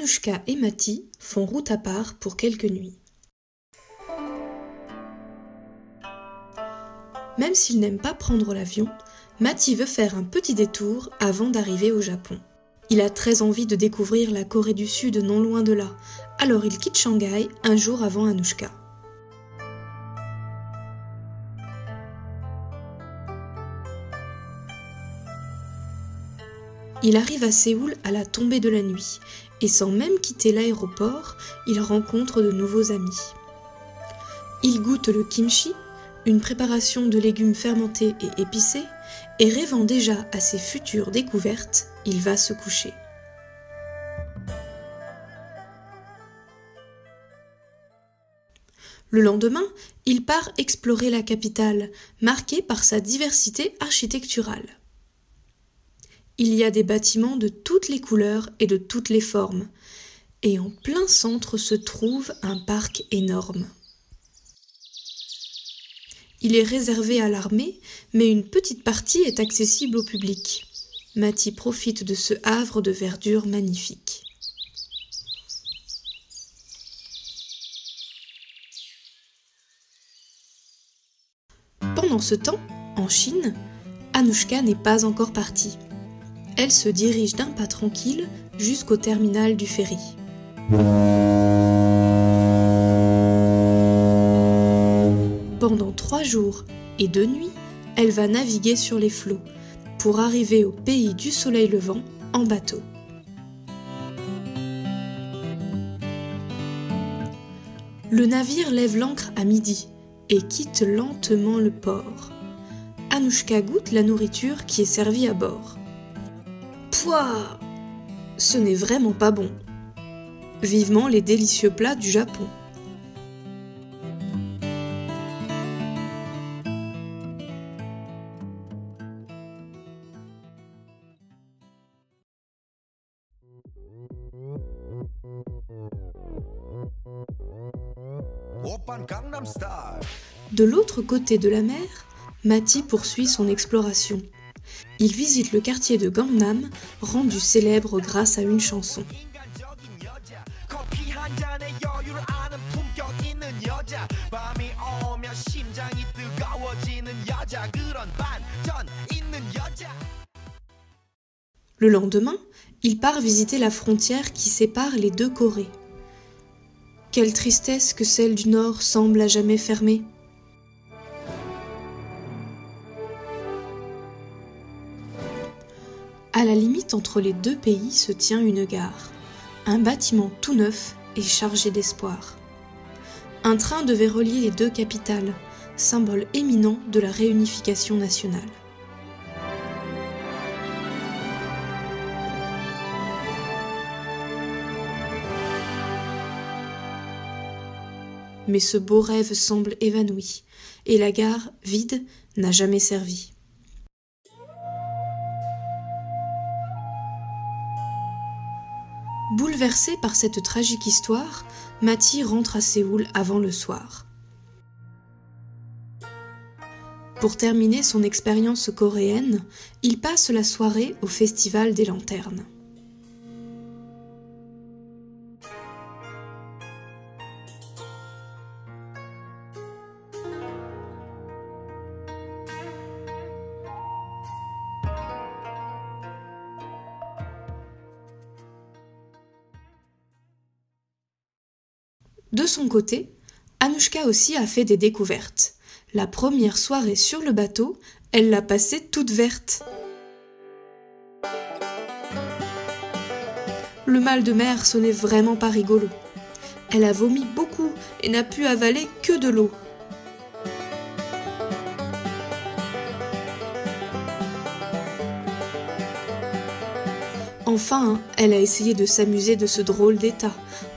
Anushka et Matti font route à part pour quelques nuits. Même s'il n'aime pas prendre l'avion, Matti veut faire un petit détour avant d'arriver au Japon. Il a très envie de découvrir la Corée du Sud non loin de là, alors il quitte Shanghai un jour avant Anushka. Il arrive à Séoul à la tombée de la nuit, et sans même quitter l'aéroport, il rencontre de nouveaux amis. Il goûte le kimchi, une préparation de légumes fermentés et épicés, et rêvant déjà à ses futures découvertes, il va se coucher. Le lendemain, il part explorer la capitale, marquée par sa diversité architecturale. Il y a des bâtiments de toutes les couleurs et de toutes les formes, et en plein centre se trouve un parc énorme. Il est réservé à l'armée, mais une petite partie est accessible au public. Matti profite de ce havre de verdure magnifique. Pendant ce temps, en Chine, Anushka n'est pas encore partie. Elle se dirige d'un pas tranquille jusqu'au terminal du ferry. Pendant 3 jours et 2 nuits, elle va naviguer sur les flots pour arriver au pays du soleil levant en bateau. Le navire lève l'ancre à midi et quitte lentement le port. Anushka goûte la nourriture qui est servie à bord. Pouah! Ce n'est vraiment pas bon. Vivement les délicieux plats du Japon. De l'autre côté de la mer, Matti poursuit son exploration. Il visite le quartier de Gangnam, rendu célèbre grâce à une chanson. Le lendemain, il part visiter la frontière qui sépare les deux Corées. Quelle tristesse que celle du Nord semble à jamais fermée. À la limite entre les deux pays se tient une gare, un bâtiment tout neuf et chargé d'espoir. Un train devait relier les deux capitales, symbole éminent de la réunification nationale. Mais ce beau rêve semble évanoui, et la gare, vide, n'a jamais servi. Bouleversé par cette tragique histoire, Matti rentre à Séoul avant le soir. Pour terminer son expérience coréenne, il passe la soirée au Festival des Lanternes. De son côté, Anushka aussi a fait des découvertes. La première soirée sur le bateau, elle l'a passée toute verte. Le mal de mer, ce n'est vraiment pas rigolo. Elle a vomi beaucoup et n'a pu avaler que de l'eau. Enfin, elle a essayé de s'amuser de ce drôle d'état,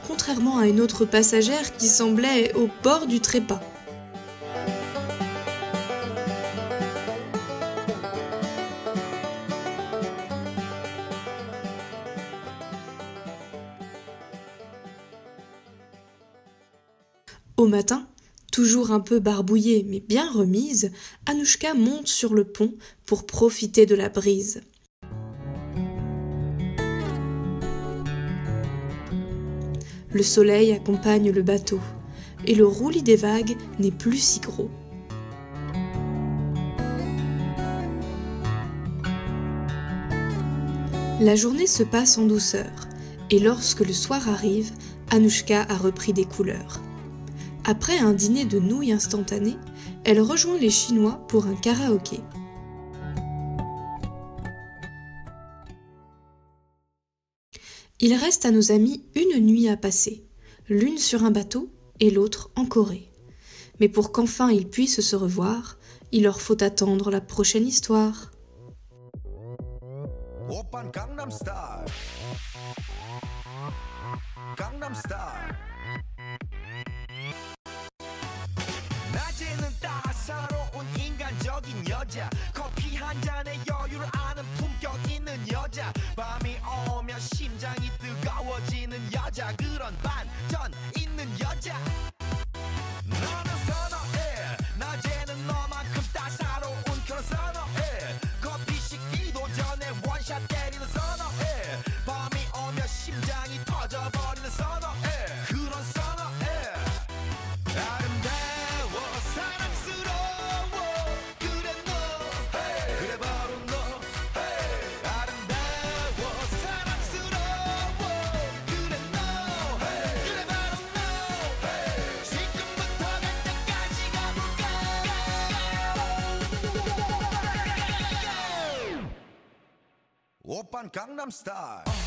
contrairement à une autre passagère qui semblait au bord du trépas. Au matin, toujours un peu barbouillée mais bien remise, Anushka monte sur le pont pour profiter de la brise. Le soleil accompagne le bateau, et le roulis des vagues n'est plus si gros. La journée se passe en douceur, et lorsque le soir arrive, Anouchka a repris des couleurs. Après un dîner de nouilles instantanées, elle rejoint les Chinois pour un karaoké. Il reste à nos amis une nuit à passer, l'une sur un bateau et l'autre en Corée. Mais pour qu'enfin ils puissent se revoir, il leur faut attendre la prochaine histoire. 오빤 강남 스타일 강남 스타일 낮에는 따사로운 인간적인 여자 커피 한 잔에 여유를 아는 품격 있는 여자 밤이 오면 심장이 뜨거워지는 여자 그런 반전 있는 여자 너는 선호해 낮에는 너만큼 따사로운 그런 선호해 커피 식기도 전에 원샷 때리는 선호해 밤이 오면 심장이 터져버리는 선호해 그런 선호해 아름다워 사랑스러워 그래 너 그래 바로 너 아름다워 사랑스러워 그래 너 그래 바로 너 지금부터 갈 때까지 가볼까 오빤 강남 스타일